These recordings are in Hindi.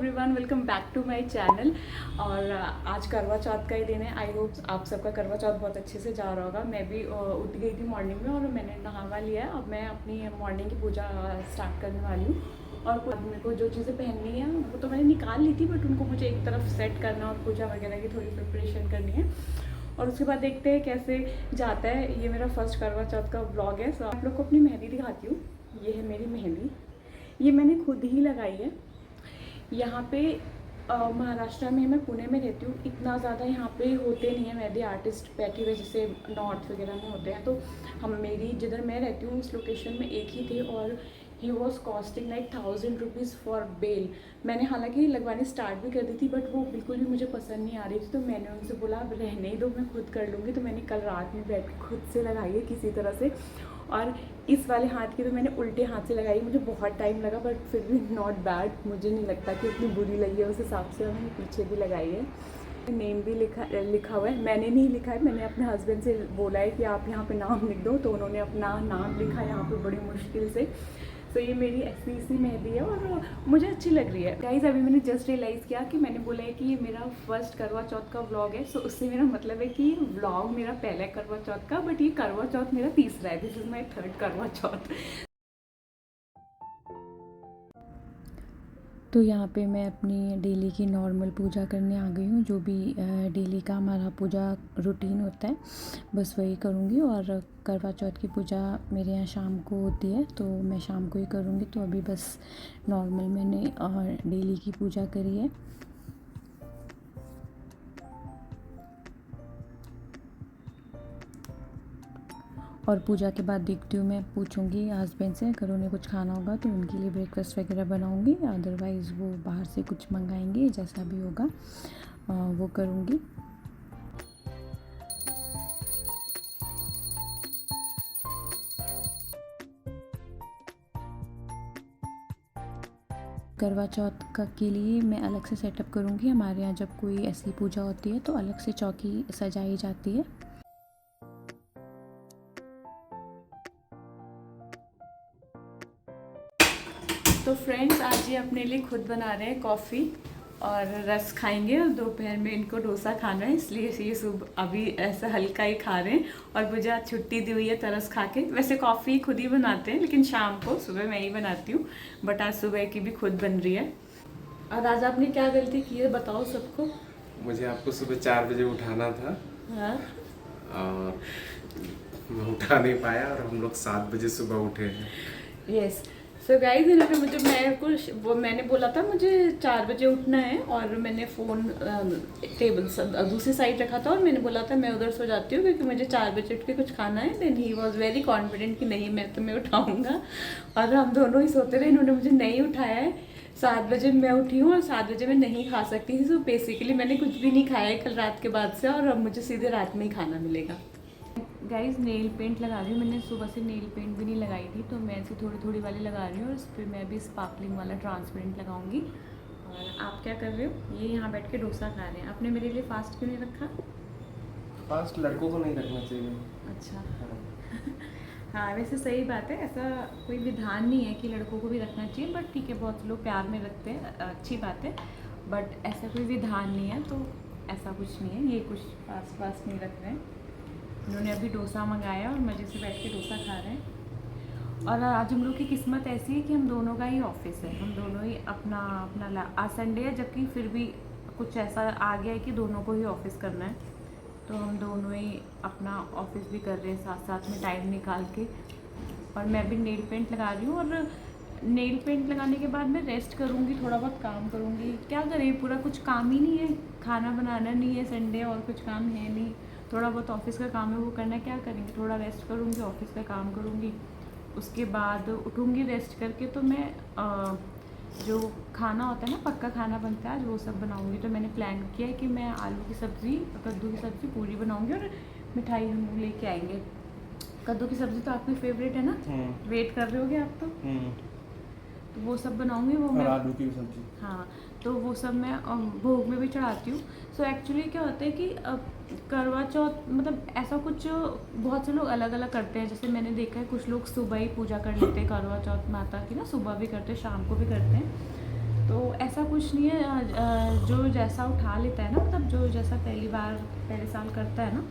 Everyone, welcome back to my channel. और आज करवा चौथ का ही दिन है। आई होप आप सबका करवा चौथ बहुत अच्छे से जा रहा होगा। मैं भी उठ गई थी मॉर्निंग में और मैंने नहावा लिया है। अब मैं अपनी मॉर्निंग की पूजा स्टार्ट करने वाली हूँ। और मेरे को जो चीज़ें पहननी है वो तो मैंने निकाल ली थी, बट उनको मुझे एक तरफ सेट करना और पूजा वगैरह की थोड़ी प्रिपरेशन करनी है। और उसके बाद देखते हैं कैसे जाता है। ये मेरा फर्स्ट करवा चौथ का व्लॉग है। सो आप लोग को अपनी मेहंदी दिखाती हूँ। ये है मेरी मेहंदी, ये मैंने खुद ही लगाई है। यहाँ पे महाराष्ट्र में, मैं पुणे में रहती हूँ, इतना ज़्यादा यहाँ पे होते नहीं है मेहंदी आर्टिस्ट बैठी हुए जैसे नॉर्थ वगैरह में होते हैं। तो हम मेरी जिधर मैं रहती हूँ उस लोकेशन में एक ही थे और he was costing like 1000 rupees for बेल। मैंने हालांकि लगवानी स्टार्ट भी कर दी थी, बट वो बिल्कुल भी मुझे पसंद नहीं आ रही थी। तो मैंने उनसे बोला अब रहने ही दो, मैं खुद कर लूँगी। तो मैंने कल रात में बैठ खुद से लगाई है किसी तरह से। और इस वाले हाथ की तो मैंने उल्टे हाथ से लगाई। मुझे बहुत टाइम लगा, बट फिर भी नॉट बैड। मुझे नहीं लगता कि इतनी बुरी लगी है उस हिसाब से। मैंने पीछे भी लगाई है, नेम भी लिखा हुआ है। मैंने नहीं लिखा है, मैंने अपने हस्बैंड से बोला है कि आप यहाँ पे नाम लिख दो, तो उन्होंने अपना नाम लिखा यहाँ पे बड़ी मुश्किल से। तो ये मेरी ऐसी सी मेहंदी है और मुझे अच्छी लग रही है। गाइज अभी मैंने जस्ट रियलाइज़ किया कि मैंने बोला है कि ये मेरा फर्स्ट करवा चौथ का व्लॉग है। सो उससे मेरा मतलब है कि ये व्लॉग मेरा पहला है करवा चौथ का, बट ये करवा चौथ मेरा तीसरा है। दिस इज़ माई थर्ड करवा चौथ। तो यहाँ पे मैं अपनी डेली की नॉर्मल पूजा करने आ गई हूँ। जो भी डेली का हमारा पूजा रूटीन होता है बस वही करूँगी। और करवा चौथ की पूजा मेरे यहाँ शाम को होती है, तो मैं शाम को ही करूँगी। तो अभी बस नॉर्मल मैंने डेली की पूजा करी है। और पूजा के बाद देखती हूँ, मैं पूछूंगी हस्बैंड से अगर उन्हें कुछ खाना होगा तो उनके लिए ब्रेकफास्ट वगैरह बनाऊंगी, अदरवाइज़ वो बाहर से कुछ मंगाएंगे। जैसा भी होगा वो करूँगी। करवा चौथ का के लिए मैं अलग से सेटअप करूँगी। हमारे यहाँ जब कोई ऐसी पूजा होती है तो अलग से चौकी सजाई जाती है। तो फ्रेंड्स आज ये अपने लिए खुद बना रहे हैं कॉफ़ी और रस खाएंगे। और दोपहर में इनको डोसा खाना है, इसलिए ये सुबह अभी ऐसा हल्का ही खा रहे हैं। और मुझे आज छुट्टी दी हुई है तरस खा के। वैसे कॉफ़ी खुद ही बनाते हैं, लेकिन शाम को, सुबह मैं ही बनाती हूँ, बट आज सुबह की भी खुद बन रही है। और आज आपने क्या गलती की है बताओ सबको। मुझे आपको सुबह 4 बजे उठाना था। हाँ, और मैं उठा नहीं पाया और हम लोग 7 बजे सुबह उठे हैं। यस। सो गाइज इन्होंने मुझे, मैंने बोला था मुझे 4 बजे उठना है, और मैंने फ़ोन टेबल दूसरी साइड रखा था और मैंने बोला था मैं उधर सो जाती हूँ क्योंकि मुझे 4 बजे उठ के कुछ खाना है। Then he was very confident कि नहीं मैं तुम्हें उठाऊँगा, और हम दोनों ही सोते रहे। इन्होंने मुझे नहीं उठाया है। 7 बजे मैं उठी हूँ और 7 बजे मैं नहीं खा सकती थी। सो बेसिकली मैंने कुछ भी नहीं खाया है कल रात के बाद से, और अब मुझे सीधे रात में ही खाना मिलेगा। गाइज नेल पेंट लगा रही हूँ। मैंने सुबह से नेल पेंट भी नहीं लगाई थी, तो मैं ऐसी थोड़ी थोड़ी वाली लगा रही हूँ। और इस पर मैं भी स्पार्कलिंग वाला ट्रांसपेरेंट लगाऊंगी। और आप क्या कर रहे हो? ये यहाँ बैठ के डोसा खा रहे हैं। आपने मेरे लिए फास्ट क्यों नहीं रखा? फास्ट लड़कों को नहीं रखना चाहिए। अच्छा। हाँ वैसे सही बात है, ऐसा कोई विधान नहीं है कि लड़कों को भी रखना चाहिए, बट ठीक है बहुत लोग प्यार में रखते हैं, अच्छी बात है। बट ऐसा कोई विधान नहीं है, तो ऐसा कुछ नहीं है। ये कुछ फास्ट फास्ट नहीं रख रहे हैं। उन्होंने अभी डोसा मंगाया और मज़े से बैठ के डोसा खा रहे हैं। और आज हम लोग की किस्मत ऐसी है कि हम दोनों का ही ऑफिस है। हम दोनों ही अपना आज संडे है, जबकि फिर भी कुछ ऐसा आ गया है कि दोनों को ही ऑफिस करना है। तो हम दोनों ही अपना ऑफिस भी कर रहे हैं साथ साथ में टाइम निकाल के। और मैं भी नेल पेंट लगा रही हूँ, और नेल पेंट लगाने के बाद मैं रेस्ट करूँगी, थोड़ा बहुत काम करूँगी। क्या करें, पूरा कुछ काम ही नहीं है, खाना बनाना नहीं है, संडे और कुछ काम है नहीं। थोड़ा बहुत ऑफिस का काम है वो करना है, क्या करेंगे, थोड़ा रेस्ट करूँगी, ऑफिस का काम करूँगी। उसके बाद उठूँगी रेस्ट करके, तो मैं जो खाना होता है ना, पक्का खाना बनता है आज, वो सब बनाऊँगी। तो मैंने प्लान किया है कि मैं आलू की सब्ज़ी, कद्दू की सब्ज़ी, पूरी बनाऊँगी और मिठाई हम लेके आएंगे। कद्दू की सब्ज़ी तो आपकी फेवरेट है ना? वेट कर रहे होगे आप तो वो सब बनाऊँगी। वो मैं आलू की सब्जी, हाँ, तो वो सब मैं भोग में भी चढ़ाती हूँ। सो एक्चुअली क्या होता है कि करवा चौथ मतलब ऐसा कुछ बहुत से लोग अलग अलग करते हैं। जैसे मैंने देखा है कुछ लोग सुबह ही पूजा कर लेते हैं करवा चौथ माता की ना, सुबह भी करते हैं शाम को भी करते हैं। तो ऐसा कुछ नहीं है, जो जैसा उठा लेता है ना, मतलब जो जैसा पहले साल करता है ना,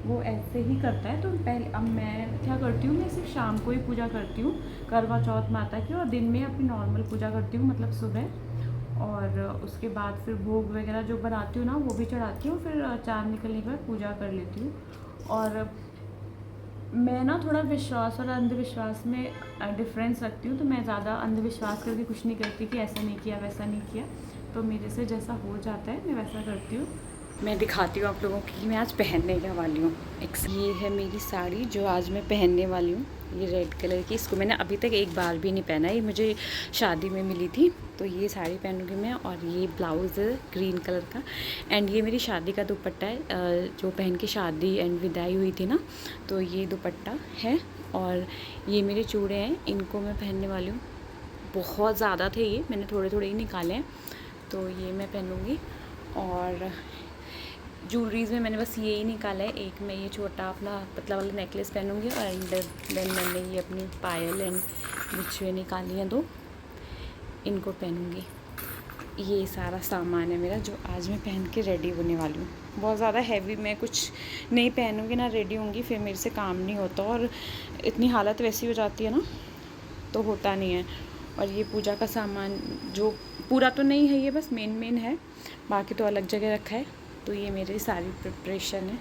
वो ऐसे ही करता है। तो पहले अब मैं क्या करती हूँ, मैं सिर्फ शाम को ही पूजा करती हूँ करवा चौथ माता की, और दिन में अपनी नॉर्मल पूजा करती हूँ, मतलब सुबह। और उसके बाद फिर भोग वगैरह जो बनाती हूँ ना, वो भी चढ़ाती हूँ। फिर चाँद निकलने के बाद पूजा कर लेती हूँ। और मैं ना थोड़ा विश्वास और अंधविश्वास में डिफरेंस रखती हूँ। तो मैं ज़्यादा अंधविश्वास करके कुछ नहीं करती कि ऐसा नहीं किया वैसा नहीं किया। तो मेरे से जैसा हो जाता है मैं वैसा करती हूँ। मैं दिखाती हूँ आप लोगों की कि मैं आज पहनने क्या वाली हूँ। ये है मेरी साड़ी जो आज मैं पहनने वाली हूँ, ये रेड कलर की। इसको मैंने अभी तक एक बार भी नहीं पहना, ये मुझे शादी में मिली थी। तो ये साड़ी पहनूँगी मैं, और ये ब्लाउज़ है ग्रीन कलर का। एंड ये मेरी शादी का दुपट्टा है, जो पहन के शादी एंड विदाई हुई थी ना, तो ये दुपट्टा है। और ये मेरे चूड़े हैं, इनको मैं पहनने वाली हूँ। बहुत ज़्यादा थे ये, मैंने थोड़े थोड़े ही निकाले हैं, तो ये मैं पहनूँगी। और ज्वेलरीज़ में मैंने बस ये ही निकाला है। एक मैं ये छोटा अपना पतला वाला नेकलेस पहनूँगी, एंड देन मैंने ये अपनी पायल एंड बिछुए निकाली हैं 2, इनको पहनूँगी। ये सारा सामान है मेरा जो आज मैं पहन के रेडी होने वाली हूँ। बहुत ज़्यादा हैवी मैं कुछ नहीं पहनूँगी ना, रेडी होंगी फिर मेरे से काम नहीं होता, और इतनी हालत वैसी हो जाती है ना, तो होता नहीं है। और ये पूजा का सामान जो पूरा तो नहीं है, ये बस मेन है, बाकी तो अलग जगह रखा है। तो ये मेरी सारी प्रिपरेशन है।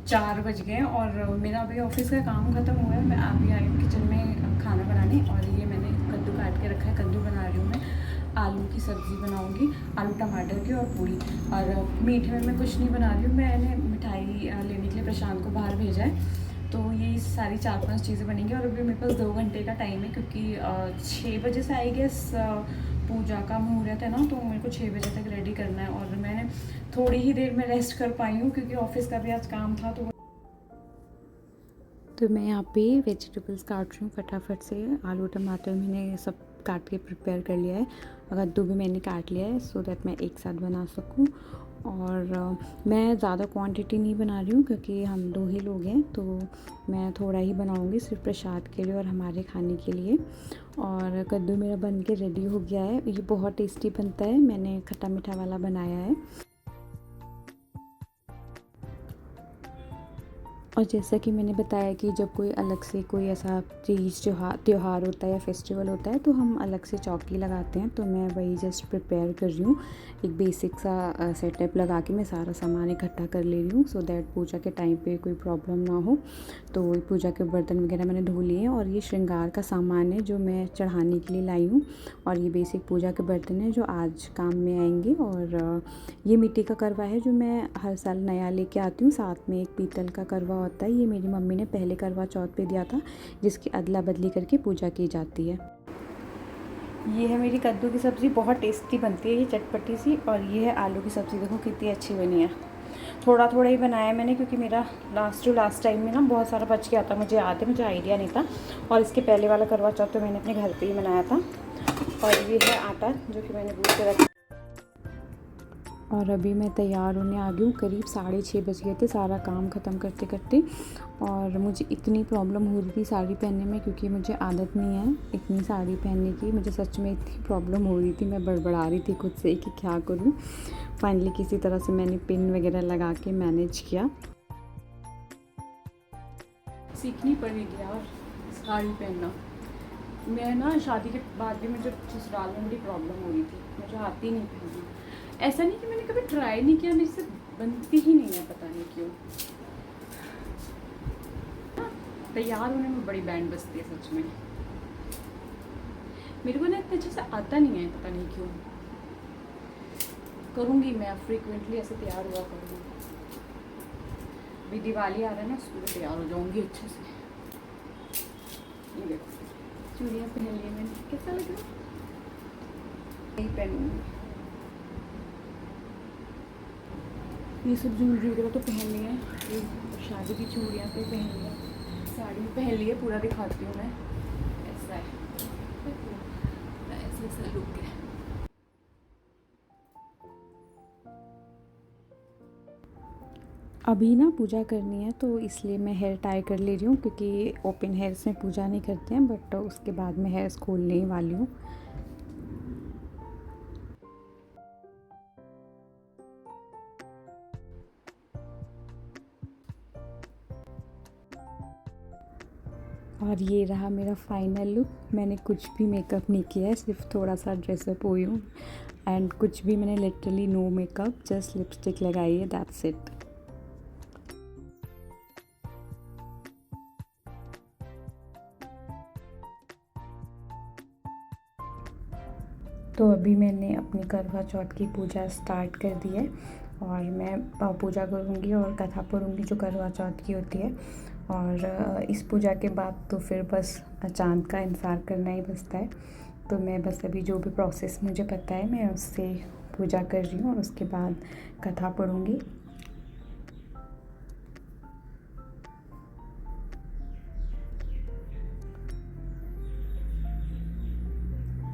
चार बज गए और मेरा अभी ऑफिस का काम ख़त्म हुआ है। मैं अभी आई हूँ किचन में खाना बनाने, और ये मैंने कद्दू काट के रखा है। कद्दू बना रही हूँ मैं, आलू की सब्ज़ी बनाऊँगी, आलू टमाटर की, और पूरी। और मीठे में मैं कुछ नहीं बना रही हूँ, मैंने मिठाई लेने के लिए प्रशांत को बाहर भेजा है। तो ये सारी 4-5 चीज़ें बनेंगी। और अभी मेरे पास 2 घंटे का टाइम है, क्योंकि 6 बजे से आई गेस पूजा का मुहूर्त है ना, तो मेरे को 6 बजे तक रेडी करना है। और मैंने थोड़ी ही देर में रेस्ट कर पाई हूँ, क्योंकि ऑफिस का भी आज काम था। तो मैं यहाँ पे वेजिटेबल्स काट रही हूँ फटाफट से। आलू टमाटर मैंने सब काट के प्रिपेयर कर लिया है, कद्दू भी मैंने काट लिया है, सो दैट मैं एक साथ बना सकूँ। और मैं ज़्यादा क्वांटिटी नहीं बना रही हूँ, क्योंकि हम 2 ही लोग हैं, तो मैं थोड़ा ही बनाऊँगी सिर्फ प्रसाद के लिए और हमारे खाने के लिए। और कद्दू मेरा बन के रेडी हो गया है। ये बहुत टेस्टी बनता है, मैंने खट्टा मीठा वाला बनाया है। और जैसा कि मैंने बताया कि जब कोई अलग से कोई ऐसा चीज़ त्यौहार होता है या फेस्टिवल होता है, तो हम अलग से चौकी लगाते हैं। तो मैं वही जस्ट प्रिपेयर कर रही हूँ, एक बेसिक सा सेटअप लगा के मैं सारा सामान इकट्ठा कर ले रही हूँ, सो दैट पूजा के टाइम पे कोई प्रॉब्लम ना हो। तो पूजा के बर्तन वगैरह मैंने धो लिए हैं, और ये श्रृंगार का सामान है जो मैं चढ़ाने के लिए लाई हूँ। और ये बेसिक पूजा के बर्तन हैं जो आज काम में आएंगे। और ये मिट्टी का करवा है जो मैं हर साल नया लेके आती हूँ। साथ में एक पीतल का करवा होता है, ये मेरी मम्मी ने पहले करवा चौथ पे दिया था, जिसकी अदला बदली करके पूजा की जाती है। ये है मेरी कद्दू की सब्ज़ी, बहुत टेस्टी बनती है ये, चटपटी सी। और ये है आलू की सब्ज़ी, देखो कितनी अच्छी बनी है। थोड़ा थोड़ा ही बनाया मैंने, क्योंकि मेरा लास्ट टाइम में ना बहुत सारा बच गया था, मुझे याद है, मुझे आइडिया नहीं था। और इसके पहले वाला करवा चौथ तो मैंने अपने घर पे ही बनाया था। और ये है आटा जो कि मैंने गूँथ के रखा। और अभी मैं तैयार होने आ गई हूँ, करीब 6:30 बज गए थे सारा काम ख़त्म करते करते। और मुझे इतनी प्रॉब्लम हो रही थी साड़ी पहनने में, क्योंकि मुझे आदत नहीं है इतनी साड़ी पहनने की। मुझे सच में इतनी प्रॉब्लम हो रही थी, मैं बड़बड़ा रही थी खुद से कि क्या करूँ। फाइनली किसी तरह से मैंने पिन वगैरह लगा के मैनेज किया। सीखनी पड़ेगी यार साड़ी पहनना। मैं ना शादी के बाद भी मुझे ससुराल में बड़ी प्रॉब्लम हो रही थी, मुझे आती नहीं पहनना। ऐसा नहीं कि मैंने कभी ट्राई नहीं किया, मेरे से बनती ही नहीं है, पता नहीं क्यों। तैयार होने में बड़ी बैंड बजती है सच में। मेरे को ना इतने अच्छे से आता नहीं है, पता नहीं क्यों। करूँगी मैं अब फ्रीक्वेंटली ऐसे तैयार हुआ करूँगी। अभी दिवाली आ रहा है ना, उसमें तैयार हो जाऊँगी अच्छे से। ये देखो चूड़ियाँ पहन ली मैंने, कैसा लग रहा है? यही पहनूँगी। ये सब ज्वेलरी वगैरह तो पहन लिया है, ये शादी की चूड़ियाँ तो पहन लिया, साड़ी पहन ली है, पूरा दिखाती हूँ मैं। ऐसा है, ऐसा लुक है। अभी ना पूजा करनी है तो इसलिए मैं हेयर टाई कर ले रही हूँ, क्योंकि ओपन हेयर्स में पूजा नहीं करते हैं, बट उसके बाद मैं हेयर्स खोलने ही वाली हूँ। और ये रहा मेरा फाइनल लुक। मैंने कुछ भी मेकअप नहीं किया है, सिर्फ थोड़ा सा ड्रेसअप हुई हूँ एंड कुछ भी मैंने literally no makeup, just lipstick लगाई है, दैट्स इट। तो अभी मैंने अपनी करवा चौथ की पूजा स्टार्ट कर दी है और मैं पूजा करूँगी और कथा पढ़ूँगी जो करवा चौथ की होती है। और इस पूजा के बाद तो फिर बस चाँद का इंतज़ार करना ही बचता है। तो मैं बस अभी जो भी प्रोसेस मुझे पता है मैं उससे पूजा कर रही हूँ और उसके बाद कथा पढ़ूँगी।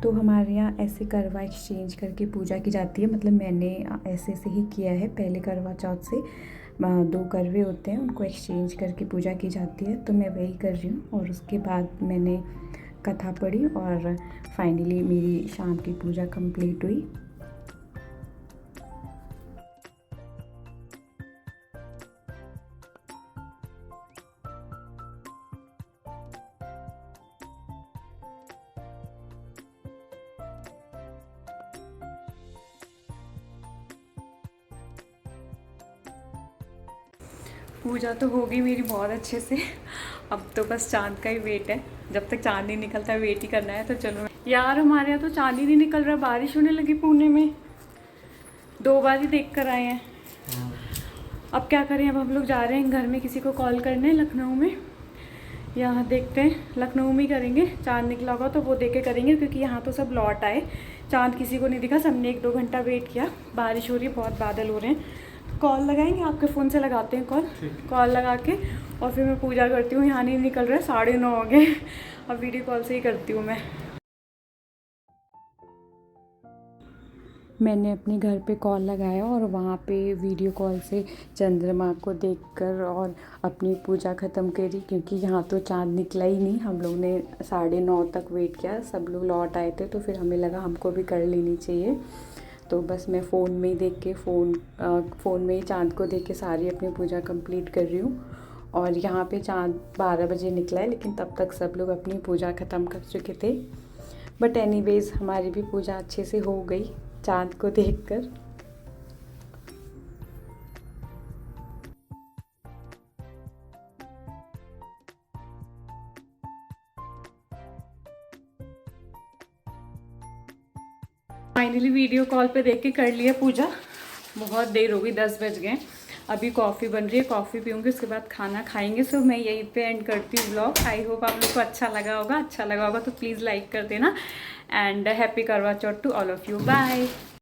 तो हमारे यहाँ ऐसे करवा एक्सचेंज करके पूजा की जाती है, मतलब मैंने ऐसे से ही किया है। पहले करवा चौथ से 2 करवे होते हैं, उनको एक्सचेंज करके पूजा की जाती है, तो मैं वही कर रही हूँ। और उसके बाद मैंने कथा पढ़ी और फाइनली मेरी शाम की पूजा कंप्लीट हुई। पूजा तो हो गई मेरी बहुत अच्छे से। अब तो बस चांद का ही वेट है, जब तक चांद नहीं निकलता वेट ही करना है। तो चलो यार, हमारे यहाँ तो चांद ही नहीं निकल रहा, बारिश होने लगी पुणे में, 2 बार ही देख कर आए हैं। अब क्या करें, अब हम लोग जा रहे हैं घर में किसी को कॉल करने लखनऊ में। यहाँ देखते हैं, लखनऊ में ही करेंगे। चांद निकला होगा तो वो देख के करेंगे, क्योंकि यहाँ तो सब लौट आए, चांद किसी को नहीं दिखा। सबने 1-2 घंटा वेट किया, बारिश हो रही है, बहुत बादल हो रहे हैं। कॉल लगाएंगे, आपके फ़ोन से लगाते हैं कॉल लगा के, और फिर मैं पूजा करती हूँ। यहाँ नहीं निकल रहा है, 9:30 हो गए। अब वीडियो कॉल से ही करती हूँ मैं। मैंने अपने घर पे कॉल लगाया और वहाँ पे वीडियो कॉल से चंद्रमा को देखकर और अपनी पूजा ख़त्म करी, क्योंकि यहाँ तो चाँद निकला ही नहीं। हम लोग ने 9:30 तक वेट किया, सब लोग लौट आए थे, तो फिर हमें लगा हमको भी कर लेनी चाहिए। तो बस मैं फ़ोन में ही देख के फ़ोन में ही चाँद को देख के सारी अपनी पूजा कंप्लीट कर रही हूँ। और यहाँ पे चाँद 12 बजे निकला है, लेकिन तब तक सब लोग अपनी पूजा ख़त्म कर चुके थे। बट एनीवेज़ हमारी भी पूजा अच्छे से हो गई चाँद को देखकर। फाइनली वीडियो कॉल पे देख के कर लिया पूजा। बहुत देर हो गई, 10 बज गए। अभी कॉफ़ी बन रही है, कॉफ़ी पीऊँगी, उसके बाद खाना खाएंगे। सो मैं यहीं पे एंड करती हूँ ब्लॉग। आई होप आप लोग को अच्छा लगा होगा तो प्लीज़ लाइक कर देना। And happy Karva Chauth to all of you. Bye.